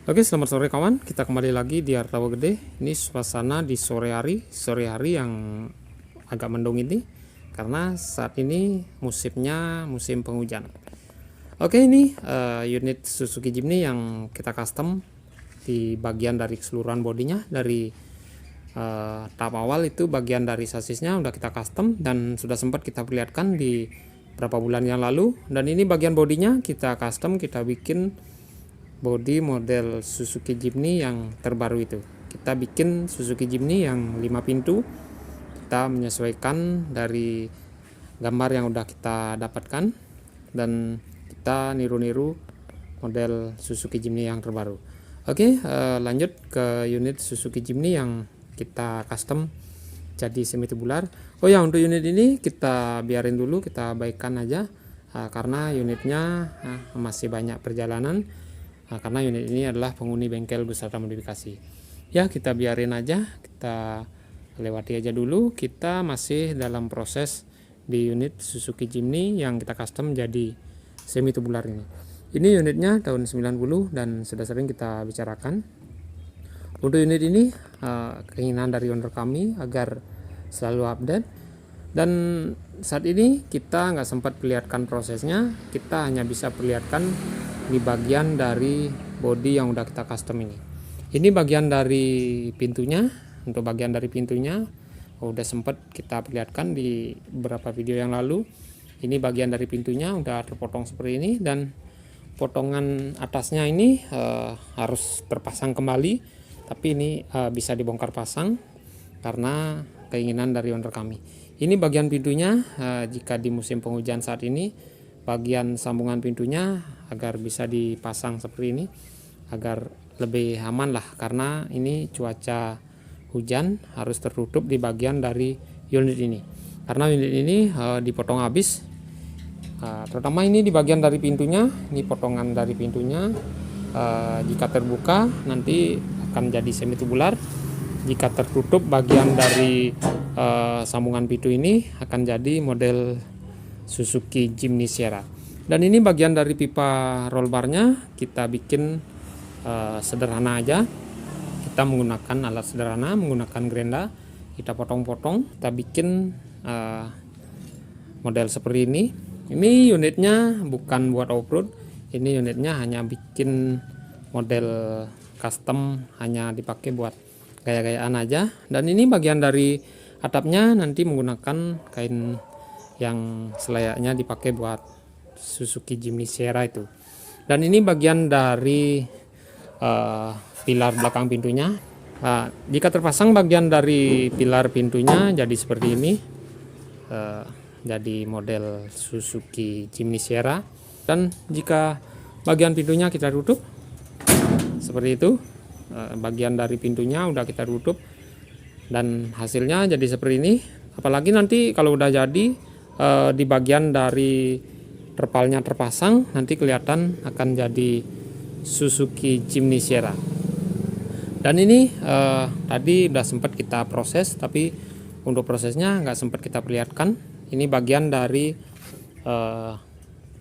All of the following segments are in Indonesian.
Oke, selamat sore kawan. Kita kembali lagi di Artawa Gede. Ini suasana di sore hari yang agak mendung ini karena saat ini musimnya musim penghujan. Oke, ini unit Suzuki Jimny yang kita custom di bagian dari keseluruhan bodinya. Dari tahap awal itu bagian dari sasisnya udah kita custom dan sudah sempat kita perlihatkan di beberapa bulan yang lalu. Dan ini bagian bodinya kita custom, kita bikin body model Suzuki Jimny yang terbaru itu. Kita bikin Suzuki Jimny yang 5 pintu. Kita menyesuaikan dari gambar yang udah kita dapatkan dan kita niru-niru model Suzuki Jimny yang terbaru. Oke, lanjut ke unit Suzuki Jimny yang kita custom jadi semi tubular. Oh ya, untuk unit ini kita biarin dulu, kita baikkan aja karena unitnya masih banyak perjalanan. Karena unit ini adalah penghuni bengkel beserta modifikasi. Ya, kita biarin aja, kita lewati aja dulu. Kita masih dalam proses di unit Suzuki Jimny yang kita custom jadi semi tubular ini. Ini unitnya tahun 90 dan sudah sering kita bicarakan. Untuk unit ini keinginan dari owner kami agar selalu update. Dan saat ini kita nggak sempat perlihatkan prosesnya, kita hanya bisa perlihatkan di bagian dari body yang udah kita custom ini. Ini bagian dari pintunya. Untuk bagian dari pintunya udah sempat kita perlihatkan di beberapa video yang lalu. Ini bagian dari pintunya udah terpotong seperti ini dan potongan atasnya ini harus terpasang kembali, tapi ini bisa dibongkar pasang karena keinginan dari owner kami. Ini bagian pintunya, jika di musim penghujan saat ini bagian sambungan pintunya agar bisa dipasang seperti ini agar lebih aman lah, karena ini cuaca hujan harus tertutup di bagian dari unit ini karena unit ini dipotong habis, terutama ini di bagian dari pintunya. Ini potongan dari pintunya, jika terbuka nanti akan jadi semi tubular, jika tertutup bagian dari sambungan pintu ini akan jadi model Suzuki Jimny Sierra. Dan ini bagian dari pipa roll barnya kita bikin sederhana aja. Kita menggunakan alat sederhana, menggunakan gerenda, kita potong-potong, kita bikin model seperti ini. Ini unitnya bukan buat off-road, ini unitnya hanya bikin model custom, hanya dipakai buat gaya-gayaan aja. Dan ini bagian dari atapnya nanti menggunakan kain yang selayaknya dipakai buat Suzuki Jimny Sierra itu. Dan ini bagian dari pilar belakang pintunya. Jika terpasang bagian dari pilar pintunya jadi seperti ini, jadi model Suzuki Jimny Sierra. Dan jika bagian pintunya kita tutup seperti itu, bagian dari pintunya udah kita tutup dan hasilnya jadi seperti ini. Apalagi nanti kalau udah jadi di bagian dari terpalnya terpasang, nanti kelihatan akan jadi Suzuki Jimny Sierra. Dan ini tadi udah sempat kita proses, tapi untuk prosesnya nggak sempat kita perlihatkan. Ini bagian dari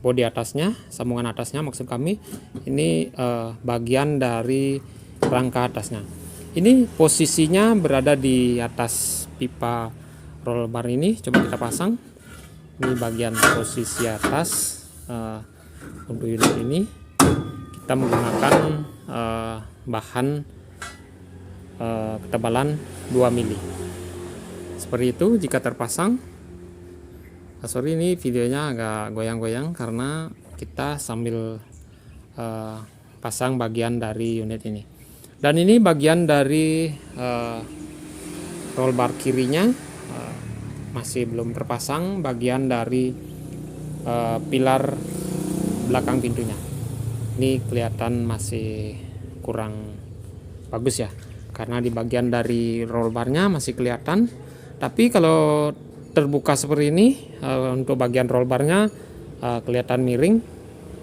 bodi atasnya, sambungan atasnya maksud kami. Ini bagian dari rangka atasnya. Ini posisinya berada di atas pipa roll bar ini. Coba kita pasang. Ini bagian posisi atas untuk unit ini. Kita menggunakan bahan ketebalan 2 mili. Seperti itu jika terpasang. Sorry, ini videonya agak goyang-goyang karena kita sambil pasang bagian dari unit ini. Dan ini bagian dari roll bar kirinya masih belum terpasang bagian dari pilar belakang pintunya. Ini kelihatan masih kurang bagus ya, karena di bagian dari roll barnya masih kelihatan. Tapi kalau terbuka seperti ini, untuk bagian roll barnya kelihatan miring,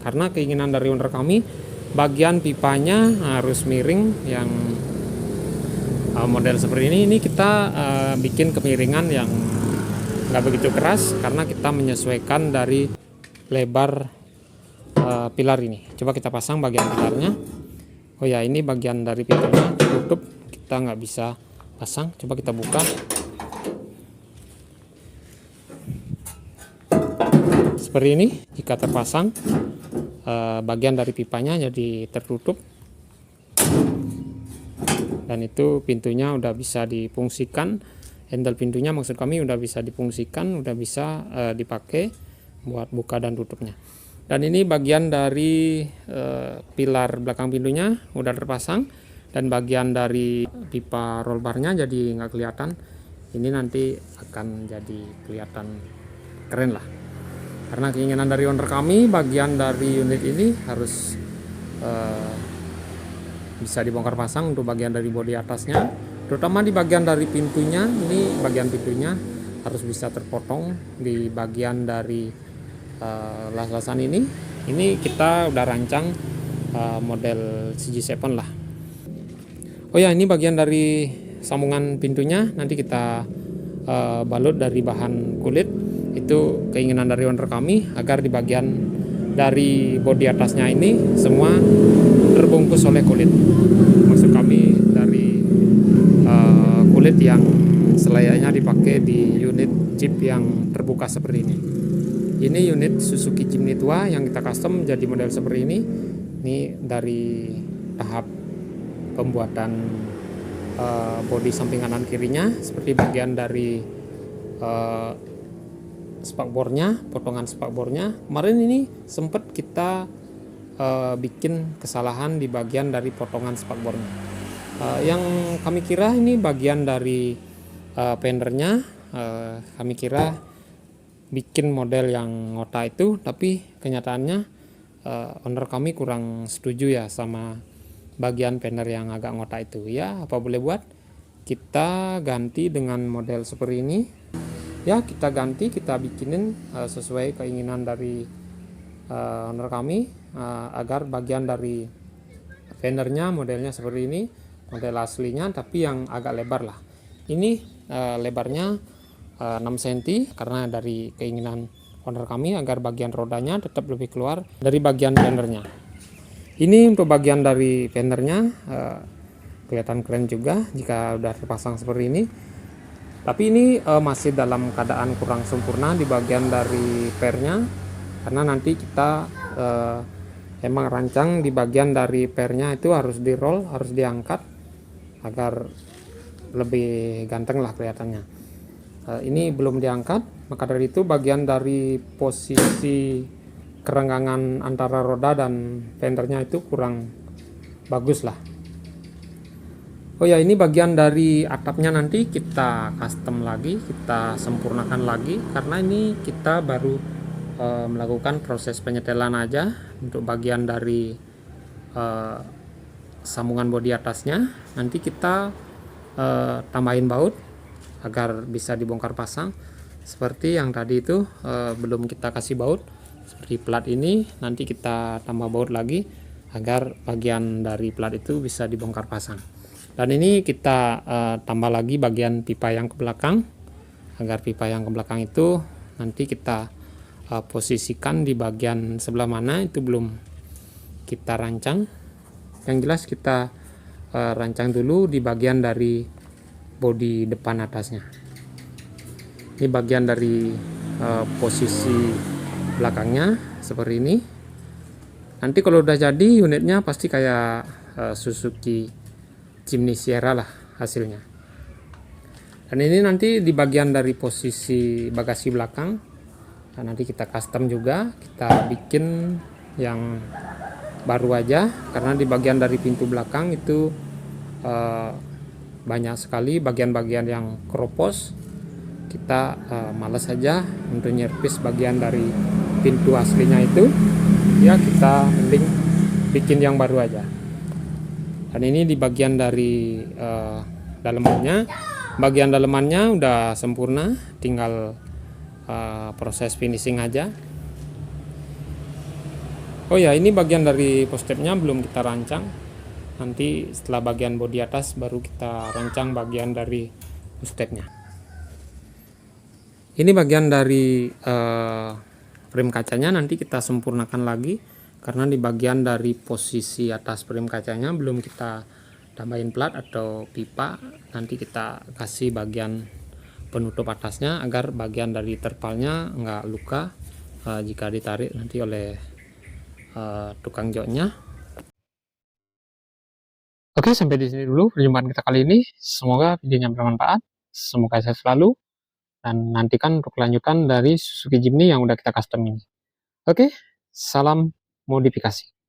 karena keinginan dari owner kami bagian pipanya harus miring. Yang model seperti ini kita bikin kemiringan yang nggak begitu keras karena kita menyesuaikan dari lebar pilar ini. Coba kita pasang bagian pilarnya. Oh ya, ini bagian dari pintunya tertutup, kita nggak bisa pasang. Coba kita buka. Seperti ini. Jika terpasang, bagian dari pipanya jadi tertutup, dan itu pintunya udah bisa difungsikan. Handle pintunya maksud kami udah bisa difungsikan, udah bisa dipakai buat buka dan tutupnya. Dan ini bagian dari pilar belakang pintunya udah terpasang, dan bagian dari pipa rollbarnya jadi nggak kelihatan. Ini nanti akan jadi kelihatan keren lah, karena keinginan dari owner kami bagian dari unit ini harus bisa dibongkar pasang untuk bagian dari bodi atasnya, terutama di bagian dari pintunya. Ini bagian pintunya harus bisa terpotong di bagian dari las-lasan ini. Ini kita udah rancang model CG7 lah. Oh ya, ini bagian dari sambungan pintunya, nanti kita balut dari bahan kulit. Itu keinginan dari owner kami agar di bagian dari bodi atasnya ini semua terbungkus oleh kulit. Maksud kami dari kulit yang selayaknya dipakai di unit Jeep yang terbuka seperti ini. Ini unit Suzuki Jimny tua yang kita custom jadi model seperti ini. Ini dari tahap pembuatan bodi samping kanan kirinya, seperti bagian dari spakbornya, potongan spakbornya. Kemarin ini sempat kita bikin kesalahan di bagian dari potongan spakbornya. Yang kami kira ini bagian dari fendernya, kami kira bikin model yang ngotak itu, tapi kenyataannya owner kami kurang setuju ya sama bagian fender yang agak ngotak itu. Ya, apa boleh buat, kita ganti dengan model seperti ini. Ya, kita ganti, kita bikinin sesuai keinginan dari owner kami, agar bagian dari fendernya modelnya seperti ini, model aslinya tapi yang agak lebar lah. Ini lebarnya 6 cm karena dari keinginan owner kami agar bagian rodanya tetap lebih keluar dari bagian fendernya. Ini untuk bagian dari fendernya kelihatan keren juga jika udah terpasang seperti ini. Tapi ini masih dalam keadaan kurang sempurna di bagian dari pernya, karena nanti kita emang rancang di bagian dari pernya itu harus di roll, harus diangkat agar lebih ganteng lah kelihatannya. Ini belum diangkat, maka dari itu bagian dari posisi kerenggangan antara roda dan fendernya itu kurang bagus lah. Oh ya, ini bagian dari atapnya nanti kita custom lagi, kita sempurnakan lagi, karena ini kita baru melakukan proses penyetelan aja untuk bagian dari sambungan bodi atasnya. Nanti kita tambahin baut agar bisa dibongkar pasang. Seperti yang tadi itu belum kita kasih baut, seperti plat ini nanti kita tambah baut lagi agar bagian dari plat itu bisa dibongkar pasang. Dan ini kita tambah lagi bagian pipa yang ke belakang, agar pipa yang ke belakang itu nanti kita posisikan di bagian sebelah mana itu belum kita rancang. Yang jelas kita rancang dulu di bagian dari bodi depan atasnya. Ini bagian dari posisi belakangnya seperti ini. Nanti kalau udah jadi unitnya pasti kayak Suzuki Jimny Sierra lah hasilnya. Dan ini nanti di bagian dari posisi bagasi belakang, nah, nanti kita custom juga, kita bikin yang baru aja, karena di bagian dari pintu belakang itu banyak sekali bagian-bagian yang keropos. Kita males saja untuk nyervis bagian dari pintu aslinya itu, ya kita mending bikin yang baru aja. Dan ini di bagian dari dalemannya, bagian dalemannya udah sempurna, tinggal proses finishing aja. Oh ya, ini bagian dari postepnya belum kita rancang. Nanti setelah bagian bodi atas baru kita rancang bagian dari postepnya. Ini bagian dari frame kacanya nanti kita sempurnakan lagi karena di bagian dari posisi atas frame kacanya belum kita tambahin plat atau pipa. Nanti kita kasih bagian penutup atasnya agar bagian dari terpalnya nggak luka jika ditarik nanti oleh tukang joknya. Oke, sampai di sini dulu perjumpaan kita kali ini. Semoga videonya bermanfaat, semoga sehat selalu, dan nantikan untuk kelanjutan dari Suzuki Jimny yang udah kita custom ini. Oke, salam modifikasi.